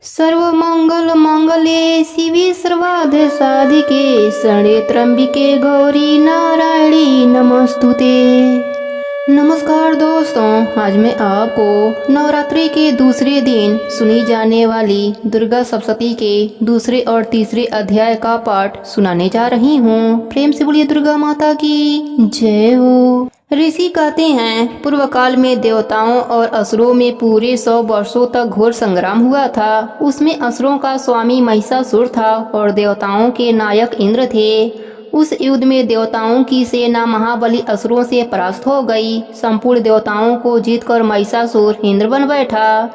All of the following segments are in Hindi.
सर्वमंगल मांगल्ये शिवे सर्वार्थ साधिके शरण्ये त्र्यंबिके गौरी नारायणी नमस्तुते। नमस्कार दोस्तों, आज मैं आपको नवरात्रि के दूसरे दिन सुनी जाने वाली दुर्गा सप्तशती के दूसरे और तीसरे अध्याय का पाठ सुनाने जा रही हूँ। प्रेम से बोलिए दुर्गा माता की जय हो। ऋषि कहते हैं, पूर्व काल में देवताओं और असुरों में पूरे 100 वर्षों तक घोर संग्राम हुआ था। उसमें असुरों का स्वामी महिषासुर था और देवताओं के नायक इंद्र थे। उस युद्ध में देवताओं की सेना महाबली असुरों से परास्त हो गई। संपूर्ण देवताओं को जीतकर महिषासुर इंद्र बन बैठा।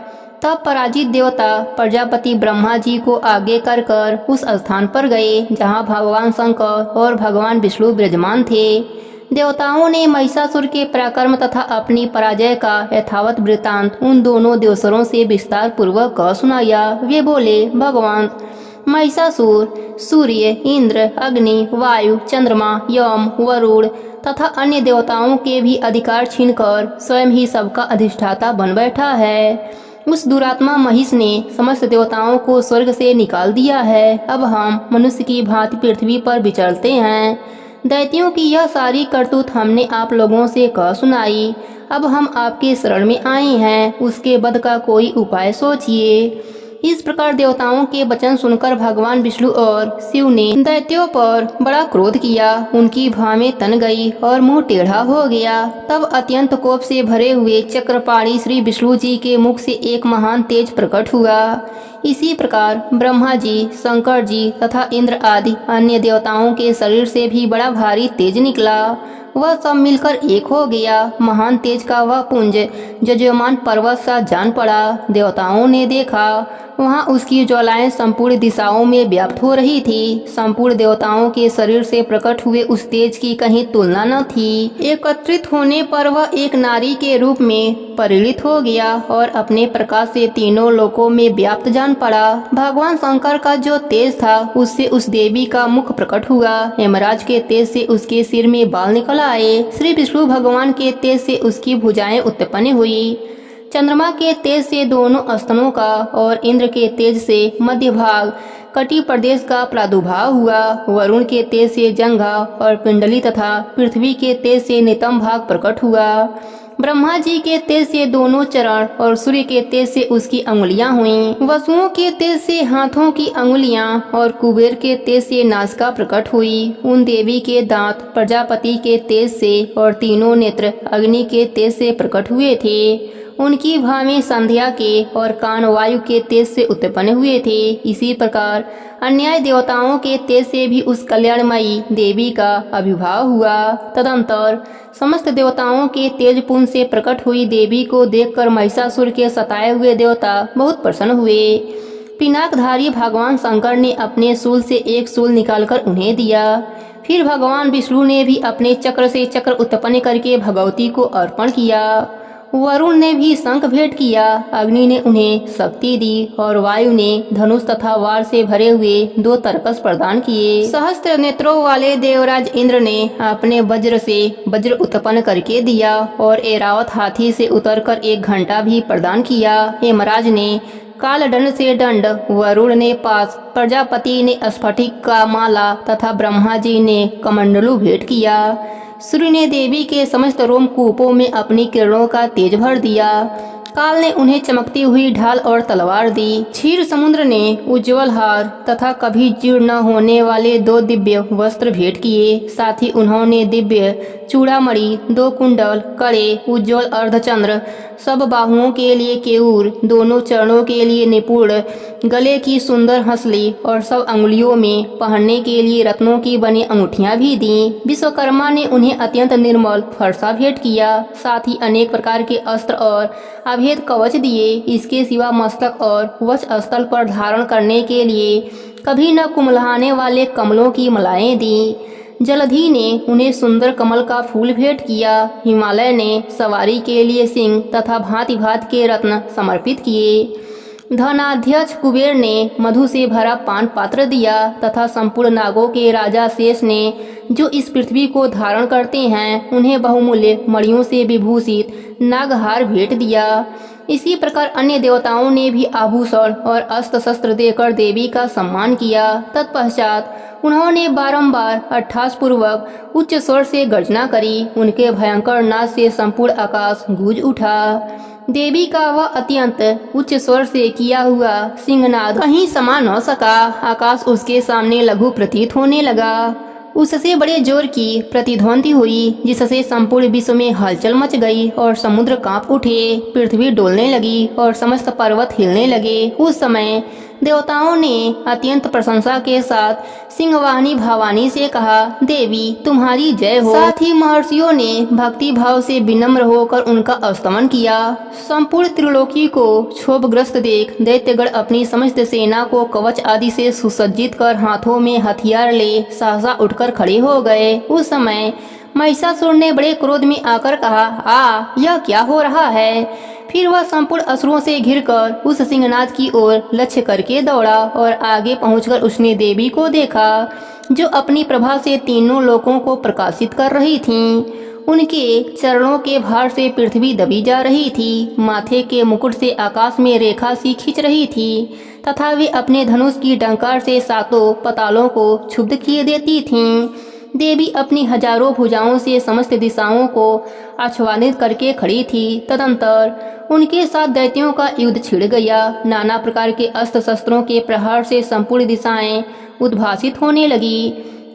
तब पराजित देवता प्रजापति ब्रह्मा जी को आगे कर उस स्थान पर गए जहाँ भगवान शंकर और भगवान विष्णु विराजमान थे। देवताओं ने महिषासुर के पराक्रम तथा अपनी पराजय का यथावत वृत्तांत उन दोनों देवसरों से विस्तार पूर्वक सुनाया। वे बोले, भगवान महिषासुर सूर्य, इंद्र, अग्नि, वायु, चंद्रमा, यम, वरुण तथा अन्य देवताओं के भी अधिकार छीनकर स्वयं ही सबका अधिष्ठाता बन बैठा है। उस दुरात्मा महिष ने समस्त देवताओं को स्वर्ग से निकाल दिया है। अब हम मनुष्य की भांति पृथ्वी पर विचरते हैं। दैत्यों की यह सारी करतूत हमने आप लोगों से कह सुनाई। अब हम आपके शरण में आए हैं, उसके वध का कोई उपाय सोचिए। इस प्रकार देवताओं के वचन सुनकर भगवान विष्णु और शिव ने दैत्यों पर बड़ा क्रोध किया। उनकी भावें तन गई और मुंह टेढ़ा हो गया। तब अत्यंत कोप से भरे हुए चक्रपाणी श्री विष्णु जी के मुख से एक महान तेज प्रकट हुआ। इसी प्रकार ब्रह्मा जी, शंकर जी तथा इंद्र आदि अन्य देवताओं के शरीर से भी बड़ा भारी तेज निकला। वह सब मिलकर एक हो गया। महान तेज का वह पुंज जजमान पर्वत सा जान पड़ा। देवताओं ने देखा, वहाँ उसकी ज्वालाएं संपूर्ण दिशाओं में व्याप्त हो रही थी। संपूर्ण देवताओं के शरीर से प्रकट हुए उस तेज की कहीं तुलना न थी। एकत्रित होने पर वह एक नारी के रूप में परिणित हो गया और अपने प्रकाश से तीनों लोकों में व्याप्त जान पड़ा। भगवान शंकर का जो तेज था उससे उस देवी का मुख प्रकट हुआ। यमराज के तेज से उसके सिर में बाल निकल आए। श्री विष्णु भगवान के तेज से उसकी भुजाएं उत्पन्न हुई। चंद्रमा के तेज से दोनों स्तनों का और इंद्र के तेज से मध्य भाग कटी प्रदेश का प्रादुर्भाव हुआ। वरुण के तेज से जंघा और पिंडली तथा पृथ्वी के तेज से नितंब भाग प्रकट हुआ। ब्रह्मा जी के तेज से दोनों चरण और सूर्य के तेज से उसकी अंगुलियां हुईं। वसुओं के तेज से हाथों की अंगुलियां और कुबेर के तेज से नासिका प्रकट हुई। उन देवी के दांत प्रजापति के तेज से और तीनों नेत्र अग्नि के तेज से प्रकट हुए थे। उनकी भावें संध्या के और कान वायु के तेज से उत्पन्न हुए थे। इसी प्रकार अन्य देवताओं के तेज से भी उस कल्याणमयी देवी का आविर्भाव हुआ। तदंतर समस्त देवताओं के तेज पुंज से प्रकट हुई देवी को देखकर महिषासुर के सताए हुए देवता बहुत प्रसन्न हुए। पिनाकधारी भगवान शंकर ने अपने शूल से एक शूल निकालकर उन्हें दिया। फिर भगवान विष्णु ने भी अपने चक्र से चक्र उत्पन्न करके भगवती को अर्पण किया। वरुण ने भी शंख भेंट किया। अग्नि ने उन्हें शक्ति दी और वायु ने धनुष तथा वार से भरे हुए 2 तरकस प्रदान किए। सहस्त्र नेत्रों वाले देवराज इंद्र ने अपने वज्र से वज्र उत्पन्न करके दिया और ऐरावत हाथी से उतरकर एक घंटा भी प्रदान किया। यमराज ने काल दंड से दंड, वरुण ने पास, प्रजापति ने स्फटिक का माला तथा ब्रह्मा जी ने कमंडलू भेंट किया। सूर्य ने देवी के समस्त रोमकूपों में अपनी किरणों का तेज भर दिया। काल ने उन्हें चमकती हुई ढाल और तलवार दी। क्षीर समुद्र ने उज्जवल हार तथा कभी जीर्ण न होने वाले 2 दिव्य वस्त्र भेंट किए। साथ ही उन्होंने दिव्य चूड़ामणि, 2 कुंडल, कड़े, उज्जवल अर्धचंद्र, सब बाहुओं के लिए केयूर, दोनों चरणों के लिए निपुण, गले की सुंदर हंसली और सब अंगुलियों में पहनने के लिए रत्नों की बनी अंगूठियां भी दी। विश्वकर्मा ने उन्हें अत्यंत निर्मल फरसा भेंट किया। साथ ही अनेक प्रकार के अस्त्र और अभेद कवच दिए। इसके सिवा मस्तक और वक्ष स्थल पर धारण करने के लिए कभी न कुमलाने वाले कमलों की मालाएं दी। जलधि ने उन्हें सुंदर कमल का फूल भेंट किया। हिमालय ने सवारी के लिए सिंह तथा भांति भांति के रत्न समर्पित किए। धनाध्यक्ष कुबेर ने मधु से भरा पान पात्र दिया तथा संपूर्ण नागों के राजा शेष ने, जो इस पृथ्वी को धारण करते हैं, उन्हें बहुमूल्य मणियों से विभूषित नागहार भेंट दिया। इसी प्रकार अन्य देवताओं ने भी आभूषण और अस्त्र शस्त्र देकर देवी का सम्मान किया। तत्पश्चात उन्होंने बारंबार अट्ठास पूर्वक उच्च स्वर से गर्जना करी। उनके भयंकर नाद से संपूर्ण आकाश गूंज उठा। देवी का वह अत्यंत उच्च स्वर से किया हुआ सिंहनाद कहीं समा न सका। आकाश उसके सामने लघु प्रतीत होने लगा। उससे बड़े जोर की प्रतिध्वनि हुई, जिससे संपूर्ण विश्व में हलचल मच गई और समुद्र कांप उठे, पृथ्वी डोलने लगी और समस्त पर्वत हिलने लगे। उस समय देवताओं ने अत्यंत प्रशंसा के साथ सिंहवाहिनी भवानी से कहा, देवी तुम्हारी जय हो। साथ ही महर्षियों ने भक्ति भाव से विनम्र होकर उनका स्तमन किया। संपूर्ण त्रिलोकी को क्षोभग्रस्त देख दैत्यगण अपनी समस्त सेना को कवच आदि से सुसज्जित कर हाथों में हथियार ले सहसा उठकर खड़े हो गए। उस समय महिषासुर ने बड़े क्रोध में आकर कहा, यह क्या हो रहा है। फिर वह संपूर्ण असुरों से घिरकर उस सिंहनाद की ओर लक्ष्य करके दौड़ा और आगे पहुंचकर उसने देवी को देखा, जो अपनी प्रभा से तीनों लोकों को प्रकाशित कर रही थीं। उनके चरणों के भार से पृथ्वी दबी जा रही थी, माथे के मुकुट से आकाश में रेखा सी खींच रही थी तथा वे अपने धनुष की डंकार से सातों पतालों को क्षुब्ध किए देती थीं। देवी अपनी हजारों भुजाओं से समस्त दिशाओं को आच्छादित करके खड़ी थी। तदंतर उनके साथ दैत्यों का युद्ध छिड़ गया। नाना प्रकार के अस्त्र शस्त्रों के प्रहार से संपूर्ण दिशाएं उद्भासित होने लगी।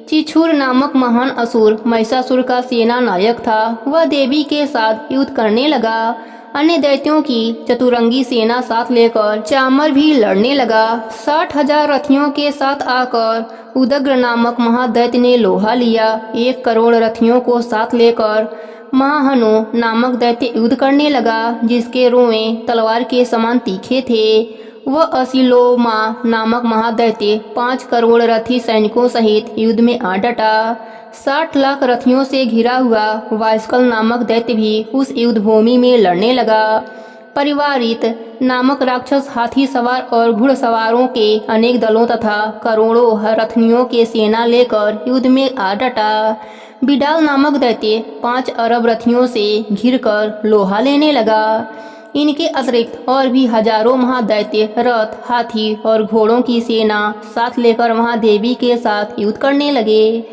चिछुर नामक महान असुर महिषासुर का सेना नायक था। वह देवी के साथ युद्ध करने लगा। अन्य दैत्यों की चतुरंगी सेना साथ लेकर चामर भी लड़ने लगा। 60,000 रथियों के साथ आकर उदग्र नामक महादैत्य ने लोहा लिया। 1 करोड़ रथियों को साथ लेकर महाहनु नामक दैत्य युद्ध करने लगा, जिसके रोएं तलवार के समान तीखे थे। वह असिलोमा नामक महादैत्य 5 करोड़ रथी सैनिकों सहित युद्ध में आ डटा। 60 लाख रथियों से घिरा हुआ वायस्कल नामक दैत्य भी उस युद्ध भूमि में लड़ने लगा। परिवारित नामक राक्षस हाथी सवार और घुड़सवारों के अनेक दलों तथा करोड़ों रथनियों के सेना लेकर युद्ध में आ डटा। बिडाल नामक दैत्य 5 अरब रथियों से घिरकर लोहा लेने लगा। इनके अतिरिक्त और भी हजारों महादैत्य रथ, हाथी और घोड़ों की सेना साथ लेकर महादेवी के साथ युद्ध करने लगे।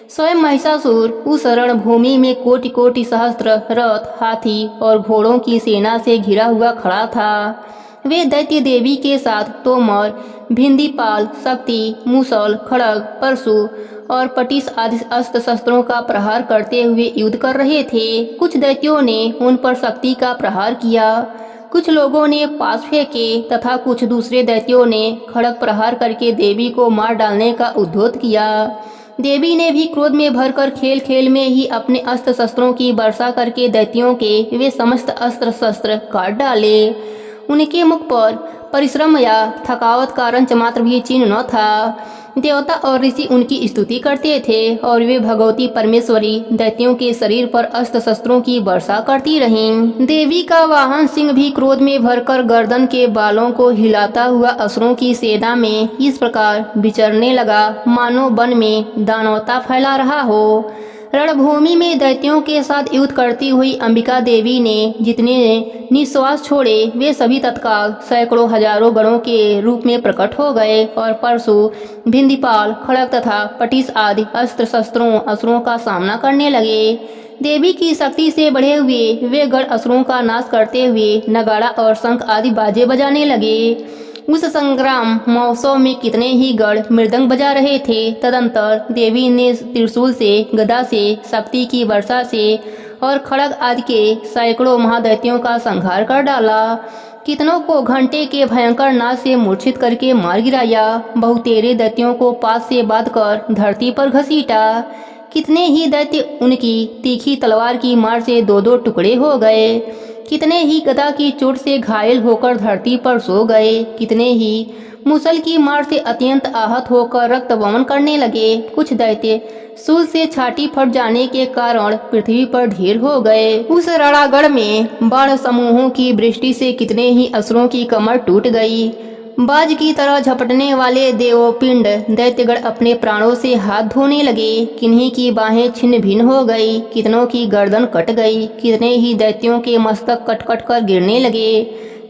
स्वयं महिषासुर उस रणभूमि में कोटि कोटि सहस्त्र रथ, हाथी और घोड़ों की सेना से घिरा हुआ खड़ा था। वे दैत्य देवी के साथ तोमर, भिंदीपाल, शक्ति, मूसल, खड़ग, परशु और पटिस आदि अस्त्र शस्त्रों का प्रहार करते हुए युद्ध कर रहे थे। कुछ दैत्यों ने उन पर शक्ति का प्रहार किया, कुछ लोगों ने पास फेंके तथा कुछ दूसरे दैत्यों ने खड़ग प्रहार करके देवी को मार डालने का उद्योत किया। देवी ने भी क्रोध में भरकर खेल खेल में ही अपने अस्त्र शस्त्रों की वर्षा करके दैत्यों के वे समस्त अस्त्र शस्त्र काट डाले। उनके मुख पर परिश्रम या थकावट का रंच मात्र भी चिन्ह न था। देवता और ऋषि उनकी स्तुति करते थे और वे भगवती परमेश्वरी दैत्यों के शरीर पर अस्त्र शस्त्रों की वर्षा करती रहीं। देवी का वाहन सिंह भी क्रोध में भरकर गर्दन के बालों को हिलाता हुआ असुरों की सेना में इस प्रकार विचरने लगा, मानो वन में दानवता फैला रहा हो। रणभूमि में दैत्यों के साथ युद्ध करती हुई अंबिका देवी ने जितने निश्वास छोड़े, वे सभी तत्काल सैकड़ों हजारों गणों के रूप में प्रकट हो गए और परशु, भिंदीपाल, खड़ग तथा पटिस आदि अस्त्र शस्त्रों असुरों का सामना करने लगे। देवी की शक्ति से बढ़े हुए वे गण असुरों का नाश करते हुए नगाड़ा और शंख आदि बाजे बजाने लगे। उस संग्राम महोत्सव में कितने ही गढ़ मृदंग बजा रहे थे। तदंतर देवी ने त्रिशूल से, गदा से, शक्ति की वर्षा से और खड़ग आदि के सैकड़ों महादैत्यों का संहार कर डाला। कितनों को घंटे के भयंकर नाद से मूर्छित करके मार गिराया। बहुतेरे दैत्यों को पास से बांधकर धरती पर घसीटा। कितने ही दैत्य उनकी तीखी तलवार की मार से 2-2 टुकड़े हो गए। कितने ही गदा की चोट से घायल होकर धरती पर सो गए। कितने ही मुसल की मार से अत्यंत आहत होकर रक्त वमन करने लगे। कुछ दैत्य शूल से छाती फट जाने के कारण पृथ्वी पर ढेर हो गए। उस रणागढ़ में बाण समूहों की वृष्टि से कितने ही असुरों की कमर टूट गई। बाज की तरह झपटने वाले देवोपिंड दैत्यगण अपने प्राणों से हाथ धोने लगे। किन्हीं की बाहें छिन्न भिन्न हो गई, कितनों की गर्दन कट गई। कितने ही दैत्यों के मस्तक कट कट कर गिरने लगे।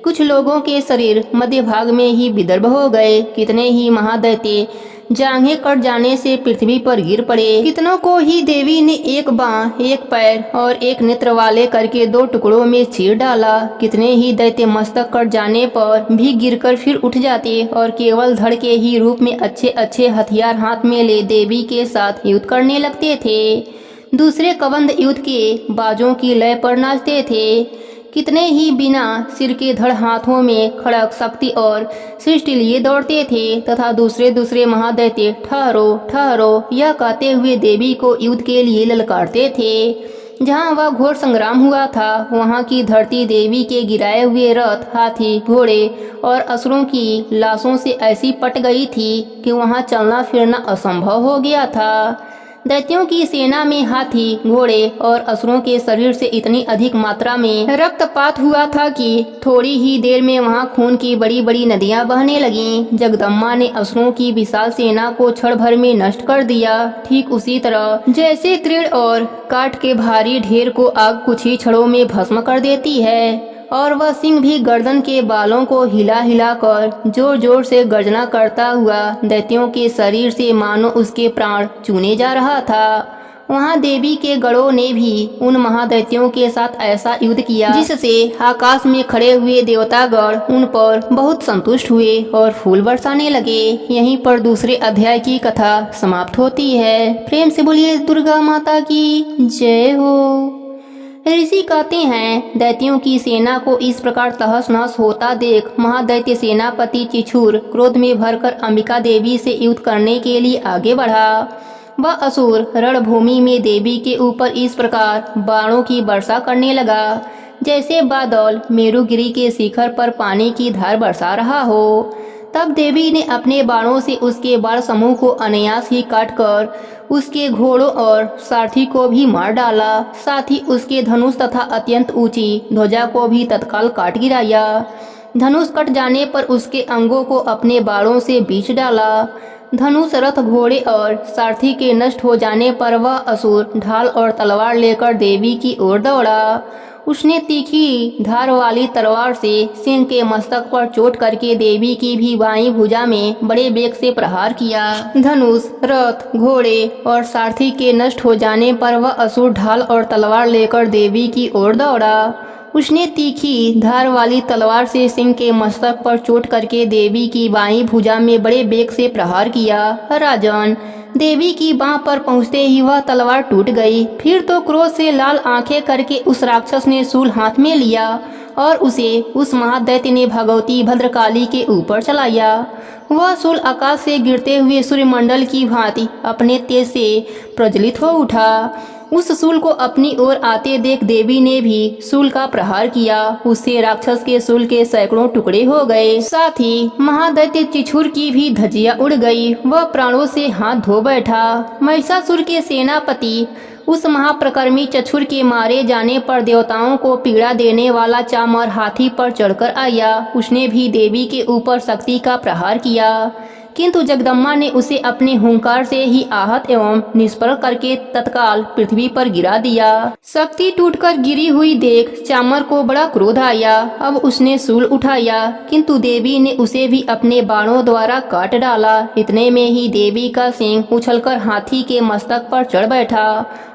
कुछ लोगों के शरीर मध्य भाग में ही विदर्भ हो गए। कितने ही महादैत्य जांघें कट जाने से पृथ्वी पर गिर पड़े। कितनों को ही देवी ने एक बांह, एक पैर और एक नेत्र वाले करके 2 टुकड़ों में चीर डाला। कितने ही दैत्य मस्तक कट जाने पर भी गिरकर फिर उठ जाते और केवल धड़ के ही रूप में अच्छे अच्छे हथियार हाथ में ले देवी के साथ युद्ध करने लगते थे। दूसरे कबंध युद्ध के बाजों की लय पर नाचते थे। कितने ही बिना सिर के धड़ हाथों में खड़ग, शक्ति और सृष्टि लिए दौड़ते थे तथा दूसरे महादैत्य ठहरो ठहरो यह कहते हुए देवी को युद्ध के लिए ललकारते थे। जहाँ वह घोर संग्राम हुआ था वहाँ की धरती देवी के गिराए हुए रथ, हाथी, घोड़े और असुरों की लाशों से ऐसी पट गई थी कि वहाँ चलना फिरना असंभव हो गया था। दैत्यों की सेना में हाथी, घोड़े और असुरों के शरीर से इतनी अधिक मात्रा में रक्तपात हुआ था कि थोड़ी ही देर में वहां खून की बड़ी बड़ी नदियां बहने लगीं। जगदम्बा ने असुरों की विशाल सेना को क्षण भर में नष्ट कर दिया। ठीक उसी तरह जैसे तृण और काठ के भारी ढेर को आग कुछ ही क्षणों में भस्म कर देती है, और वह सिंह भी गर्दन के बालों को हिला हिला कर जोर जोर से गर्जना करता हुआ दैत्यों के शरीर से मानो उसके प्राण चूने जा रहा था। वहां देवी के गणों ने भी उन महादैत्यों के साथ ऐसा युद्ध किया जिससे आकाश में खड़े हुए देवतागण उन पर बहुत संतुष्ट हुए और फूल बरसाने लगे। यहीं पर दूसरे अध्याय की कथा समाप्त होती है। प्रेम से बोलिए दुर्गा माता की जय हो। ऋषि कहते हैं, दैत्यों की सेना को इस प्रकार तहस नहस होता देख महादैत्य सेनापति चिछुर क्रोध में भरकर अंबिका देवी से युद्ध करने के लिए आगे बढ़ा। वह असुर रणभूमि में देवी के ऊपर इस प्रकार बाणों की वर्षा करने लगा जैसे बादल मेरुगिरी के शिखर पर पानी की धार बरसा रहा हो। तब देवी ने अपने बाणों से उसके बाण समूह को अनायास ही काटकर उसके घोड़ों और सारथी को भी मार डाला। साथ ही उसके धनुष तथा अत्यंत ऊंची ध्वजा को भी तत्काल काट गिराया। धनुष कट जाने पर उसके अंगों को अपने बाणों से बींच डाला। धनुष, रथ, घोड़े और सारथी के नष्ट हो जाने पर वह असुर ढाल और तलवार लेकर देवी की ओर दौड़ा। उसने तीखी धार वाली तलवार से सिंह के मस्तक पर चोट करके देवी की भी बाईं भुजा में बड़े वेग से प्रहार किया। धनुष, रथ, घोड़े और सारथी के नष्ट हो जाने पर वह असुर ढाल और तलवार लेकर देवी की ओर दौड़ा। उसने तीखी धार वाली तलवार से सिंह के मस्तक पर चोट करके देवी की बाईं भुजा में बड़े वेग से प्रहार किया। राजन, देवी की बांह पर पहुंचते ही वह तलवार टूट गई। फिर तो क्रोध से लाल आंखें करके उस राक्षस ने शूल हाथ में लिया और उसे उस महादैत्य ने भगवती भद्रकाली के ऊपर चलाया। वह शूल आकाश से गिरते हुए सूर्यमंडल की भांति अपने तेज से प्रज्वलित हो उठा। उस शूल को अपनी ओर आते देख देवी ने भी शूल का प्रहार किया। उससे राक्षस के शूल के सैकड़ों टुकड़े हो गए। साथ ही महादैत्य चिछुर की भी धज्जियां उड़ गई। वह प्राणों से हाथ धो बैठा। महिषासुर के सेनापति उस महाप्रकर्मी चछुर के मारे जाने पर देवताओं को पीड़ा देने वाला चामर हाथी पर चढ़कर आया। उसने भी देवी के ऊपर शक्ति का प्रहार किया, किंतु जगदम्बा ने उसे अपने हुंकार से ही आहत एवं निष्प्रभ करके तत्काल पृथ्वी पर गिरा दिया। शक्ति टूटकर गिरी हुई देख चामर को बड़ा क्रोध आया। अब उसने शूल उठाया, किंतु देवी ने उसे भी अपने बाणों द्वारा काट डाला। इतने में ही देवी का सिंह उछलकर हाथी के मस्तक पर चढ़ बैठा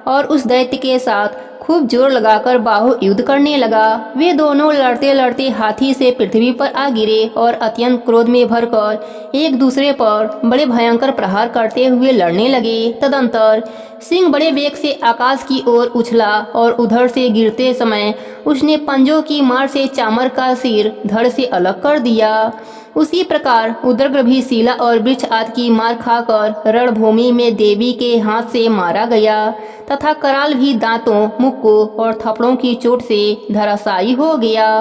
और उस दैत्य के साथ खूब जोर लगाकर बाहु युद्ध करने लगा। वे दोनों लड़ते लड़ते हाथी से पृथ्वी पर आ गिरे और अत्यंत क्रोध में भरकर एक दूसरे पर बड़े भयंकर प्रहार करते हुए लड़ने लगे। तदंतर सिंह बड़े वेग से आकाश की ओर उछला और उधर से गिरते समय उसने पंजों की मार से चामर का सिर धड़ से अलग कर दिया। उसी प्रकार उदग्र भी शिला और वृक्ष आदि की मार खाकर रणभूमि में देवी के हाथ से मारा गया तथा कराल भी दांतों, मुक्कों और थप्पड़ों की चोट से धराशायी हो गया।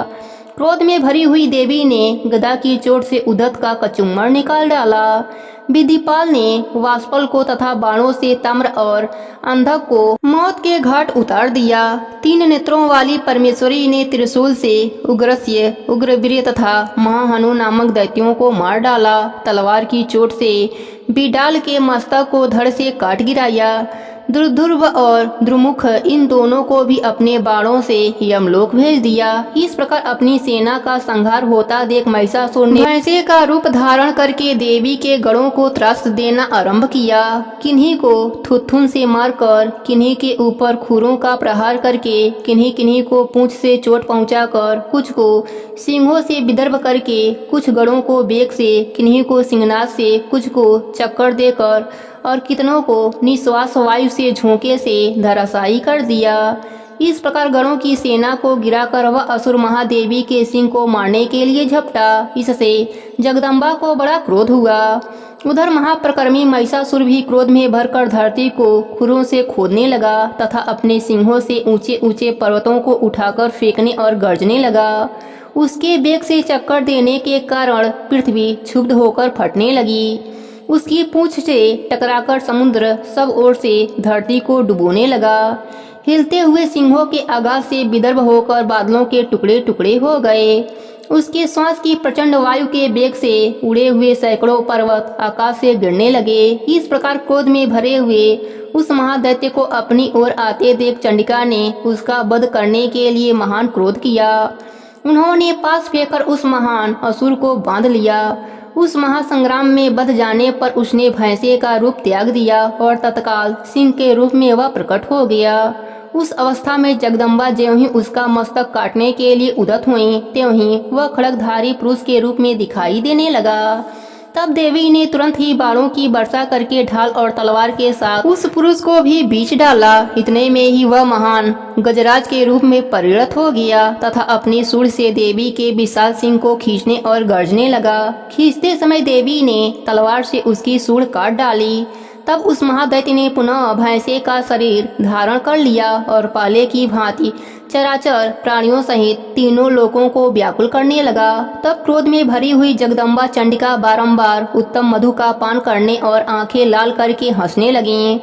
क्रोध में भरी हुई देवी ने गदा की चोट से उदत का कचुम्बर निकाल डाला। विधिपाल ने वाष्पल को तथा बाणों से ताम्र और अंधक को मौत के घाट उतार दिया। 3 नेत्रों वाली परमेश्वरी ने त्रिशूल से उग्रस्य, उग्रवीर्य तथा महाहनु नामक दैत्यों को मार डाला। तलवार की चोट से बिडाल के मस्तक को धड़ से काट गिराया। ध्रुव और द्रुमुख इन दोनों को भी अपने बाणों से यमलोक भेज दिया। इस प्रकार अपनी सेना का संहार होता देख महिषासुर ने भैंसे का रूप धारण करके देवी के गढ़ों को त्रास देना आरंभ किया। किन्हीं को थुथुन से मारकर, किन्हीं के ऊपर खुरों का प्रहार करके, किन्हीं को पूंछ से चोट पहुंचाकर, कुछ को सिंहों से विदर्भ करके, कुछ गढ़ों को बेग से, किन्हीं को सिंहनाद से, कुछ को चक्कर देकर और कितनों को निश्वास वायु से झोंके से धराशायी कर दिया। इस प्रकार गणों की सेना को गिराकर वह असुर महादेवी के सिंह को मारने के लिए झपटा। इससे जगदम्बा को बड़ा क्रोध हुआ। उधर महाप्रकर्मी महिषासुर भी क्रोध में भरकर धरती को खुरों से खोदने लगा तथा अपने सिंहों से ऊंचे ऊंचे पर्वतों को उठाकर फेंकने और गर्जने लगा। उसके बेग से चक्कर देने के कारण पृथ्वी क्षुब्ध होकर फटने लगी। उसकी पूंछ से टकराकर समुद्र सब ओर से धरती को डुबोने लगा। हिलते हुए सिंहों के आगाज से विदर्भ होकर बादलों के टुकड़े टुकड़े हो गए। उसके श्वास की प्रचंड वायु के बेग से उड़े हुए सैकड़ों पर्वत आकाश से गिरने लगे। इस प्रकार क्रोध में भरे हुए उस महादैत्य को अपनी ओर आते देख चंडिका ने उसका वध करने के लिए महान क्रोध किया। उन्होंने पास फेंककर उस महान असुर को बांध लिया। उस महासंग्राम में बध जाने पर उसने भैंसे का रूप त्याग दिया और तत्काल सिंह के रूप में वह प्रकट हो गया। उस अवस्था में जगदम्बा ज्यों ही उसका मस्तक काटने के लिए उद्यत हुई, त्यों ही वह खड़गधारी पुरुष के रूप में दिखाई देने लगा। तब देवी ने तुरंत ही बाणों की वर्षा करके ढाल और तलवार के साथ उस पुरुष को भी बीच डाला। इतने में ही वह महान गजराज के रूप में परिणत हो गया तथा अपनी सूंड से देवी के विशाल सिंह को खींचने और गर्जने लगा। खींचते समय देवी ने तलवार से उसकी सूंड काट डाली। तब उस महादैत्य ने पुनः भैंसे का शरीर धारण कर लिया और पाले की भांति चराचर प्राणियों सहित तीनों लोकों को व्याकुल करने लगा। तब क्रोध में भरी हुई जगदम्बा चंडिका बारंबार उत्तम मधु का पान करने और आंखें लाल करके हंसने लगीं।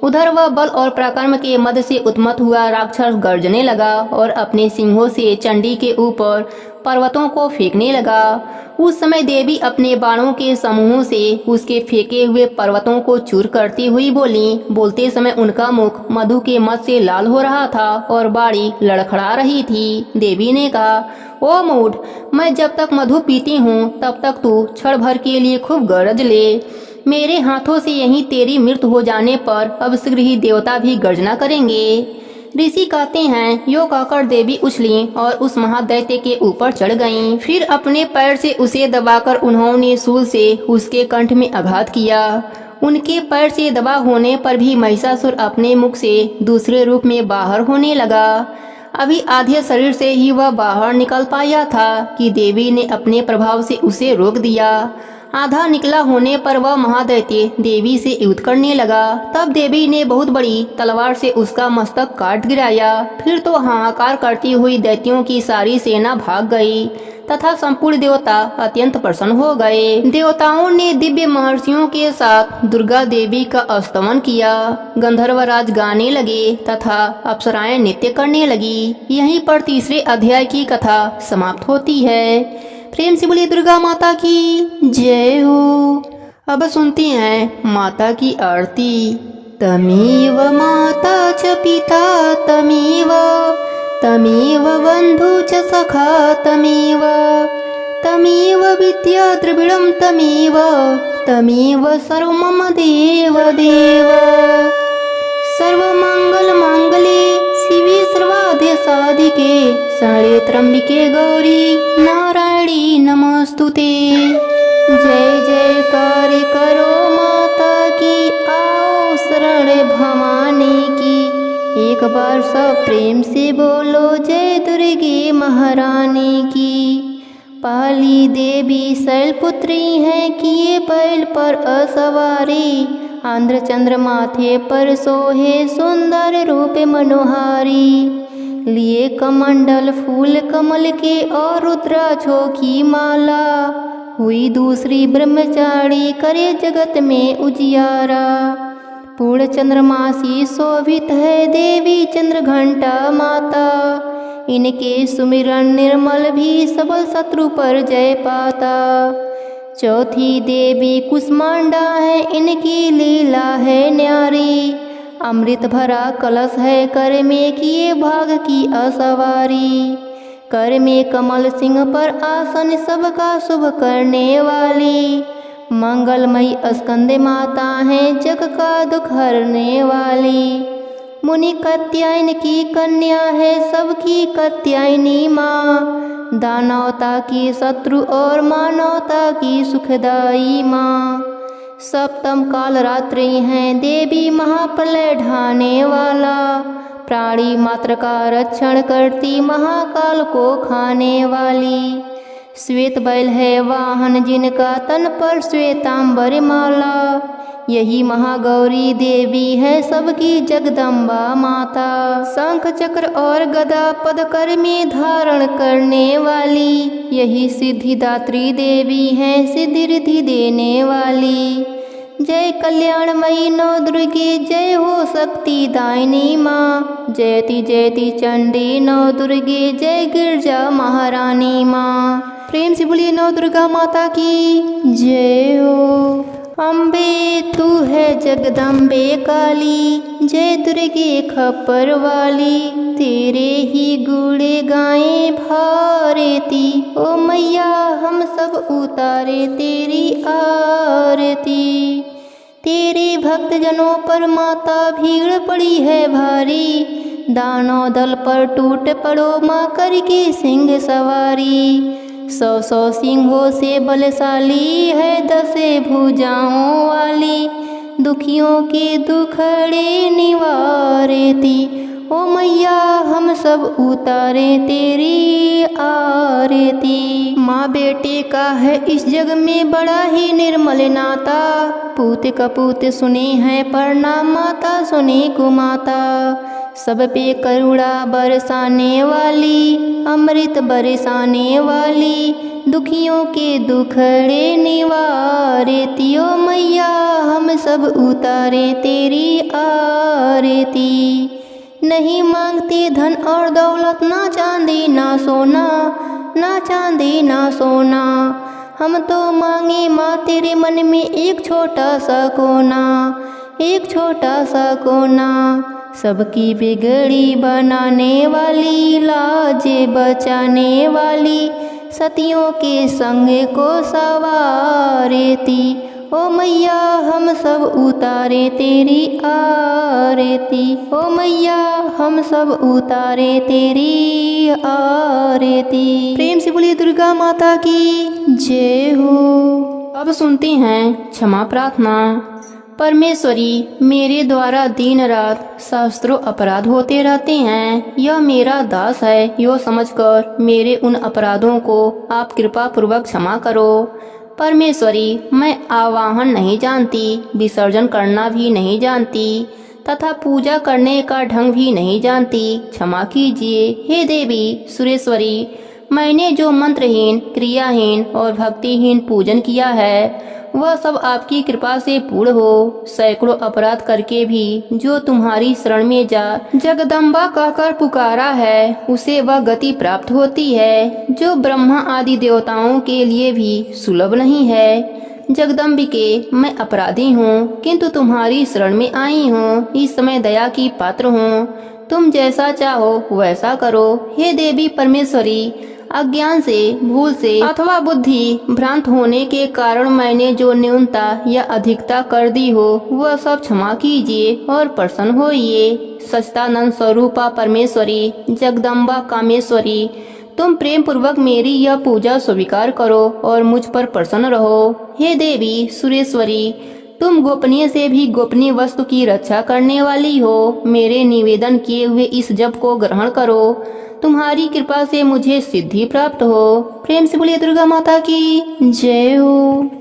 उधर वह बल और पराक्रम के मद से उत्मत हुआ राक्षस गर्जने लगा और अपने सिंहों से चंडी के ऊपर पर्वतों को फेंकने लगा। उस समय देवी अपने बाणों के समूहों से उसके फेंके हुए पर्वतों को चूर करती हुई बोली। बोलते समय उनका मुख मधु के मद से लाल हो रहा था और बाड़ी लड़खड़ा रही थी। देवी ने कहा, ओ मूढ़, मैं जब तक मधु पीती हूँ तब तक तू क्षण भर के लिए खूब गरज ले। मेरे हाथों से यहीं तेरी मृत्यु हो जाने पर अब शीघ्र ही देवता भी गर्जना करेंगे। ऋषि कहते हैं, यो कहकर देवी उछली और उस महादैत्य के ऊपर चढ़ गईं। फिर अपने पैर से उसे दबाकर उन्होंने शूल से उसके कंठ में आघात किया। उनके पैर से दबा होने पर भी महिषासुर अपने मुख से दूसरे रूप में बाहर होने लगा। अभी आधे शरीर से ही वह बाहर निकल पाया था कि देवी ने अपने प्रभाव से उसे रोक दिया। आधा निकला होने पर वह महादैत्य देवी से युद्ध करने लगा। तब देवी ने बहुत बड़ी तलवार से उसका मस्तक काट गिराया। फिर तो हाहाकार करती हुई दैत्यों की सारी सेना भाग गई तथा संपूर्ण देवता अत्यंत प्रसन्न हो गए। देवताओं ने दिव्य महर्षियों के साथ दुर्गा देवी का स्तमन किया। गंधर्वराज गाने लगे तथा अप्सराएं नृत्य करने लगी। यहीं पर तीसरे अध्याय की कथा समाप्त होती है। प्रेम से बोलिए दुर्गा माता की जय हो। अब सुनते हैं माता की आरती। तमेव माता च पिता तमेव, तमेव बंधु च सखा तमेव, तमेव विद्या द्रविणं तमेव, तमेव सर्व मम देव देव। सर्वमंगल मांगल्ये शिवे सर्वार्थ साधिके, शरण्ये त्र्यंबिके गौरी नारायणी नमस्तुते। जय जयकार करो माता की, आओ शरण भवानी की। एक बार सब प्रेम से बोलो जय दुर्गे महारानी की। पाली देवी शैलपुत्री है, किए बैल पर असवारी। आंध्र चंद्र माथे पर सोहे, सुंदर रूप मनोहारी। लिए कमंडल फूल कमल के और रुद्राक्षों की माला। हुई दूसरी ब्रह्मचारी, करे जगत में उजियारा। पूर्ण चंद्रमासी शोभित है देवी चंद्र घंटा माता। इनके सुमिरन निर्मल भी सबल शत्रु पर जय पाता। चौथी देवी कुष्मांडा है, इनकी लीला है न्यारी। अमृत भरा कलश है कर में किए भाग की असवारी। कर में कमल सिंह पर आसन सबका शुभ करने वाली। मंगलमयी स्कंद माता है जग का दुख हरने वाली। मुनि कात्यायन की कन्या है सबकी कात्यायनी माँ। दानवता की शत्रु और मानवता की सुखदाई माँ। सप्तम काल रात्रि हैं देवी महाप्रलय ढाने वाला। प्राणी मात्र का रक्षण करती महाकाल को खाने वाली। श्वेत बैल है वाहन जिनका तन पर श्वेतांबर माला। यही महागौरी देवी है सबकी जगदम्बा माता। शंख चक्र और गदा पद कर में धारण करने वाली। यही सिद्धिदात्री देवी है सिद्धि रिद्धि देने वाली। जय कल्याणमयी नौ दुर्गे जय हो शक्ति दायिनी माँ। जयति जयति चंडी नौ दुर्गे जय गिरजा महारानी माँ। प्रेम से बोलिए नौ दुर्गा माता की जय हो। अम्बे तू है जगदम्बे काली। जय दुर्गे खप्पर वाली। तेरे ही गुणे गाएं भारती। ओ मैया हम सब उतारे तेरी आरती। तेरे भक्त जनों पर माता भीड़ पड़ी है भारी। दानों दल पर टूट पड़ो माँ करके सिंह सवारी। सौ सौ सिंहों से बलशाली है दसे भुजाओं वाली। दुखियों के दुखड़े निवारती। ओ मैया हम सब उतारे तेरी आरती। माँ बेटे का है इस जग में बड़ा ही निर्मल नाता। पूत कपूत सुने हैं प्रणाम माता सुने कुमाता। सब पे करुणा बरसाने वाली। अमृत बरसाने वाली। दुखियों के दुखड़े निवारती। ओ मैया हम सब उतारे तेरी आरती। नहीं मांगते धन और दौलत ना चांदी ना सोना। ना चांदी ना सोना। हम तो मांगे माँ तेरे मन में एक छोटा सा कोना। एक छोटा सा कोना। सबकी बिगड़ी बनाने वाली। लाजे बचाने वाली। सतियों के संग को सवारती। ओ मैया हम सब उतारे तेरी आरती। ओ मैया हम सब उतारे तेरी आरती। प्रेम से बोलिए दुर्गा माता की जय हो। अब सुनते हैं क्षमा प्रार्थना। परमेश्वरी मेरे द्वारा दिन रात सहस्त्रों अपराध होते रहते हैं। यह मेरा दास है यो समझकर मेरे उन अपराधों को आप कृपा पूर्वक क्षमा करो। परमेश्वरी मैं आवाहन नहीं जानती। विसर्जन करना भी नहीं जानती। तथा पूजा करने का ढंग भी नहीं जानती। क्षमा कीजिए हे देवी सुरेश्वरी। मैंने जो मंत्रहीन क्रियाहीन और भक्तिहीन पूजन किया है वह सब आपकी कृपा से पूर्ण हो। सैकड़ों अपराध करके भी जो तुम्हारी शरण में जा जगदम्बा कहकर पुकारा है उसे वह गति प्राप्त होती है जो ब्रह्मा आदि देवताओं के लिए भी सुलभ नहीं है। जगदम्बिके मैं अपराधी हूँ किंतु तुम्हारी शरण में आई हूँ। इस समय दया की पात्र हूँ। तुम जैसा चाहो वैसा करो हे देवी परमेश्वरी। अज्ञान से भूल से अथवा बुद्धि भ्रांत होने के कारण मैंने जो न्यूनता या अधिकता कर दी हो वह सब क्षमा कीजिए और प्रसन्न होइए। सच्चिदानंद स्वरूपा परमेश्वरी जगदम्बा कामेश्वरी तुम प्रेम पूर्वक मेरी यह पूजा स्वीकार करो और मुझ पर प्रसन्न रहो। हे देवी सुरेश्वरी तुम गोपनीय से भी गोपनीय वस्तु की रक्षा करने वाली हो। मेरे निवेदन किए हुए इस जप को ग्रहण करो। तुम्हारी कृपा से मुझे सिद्धि प्राप्त हो। प्रेम से बोलिए दुर्गा माता की जय हो।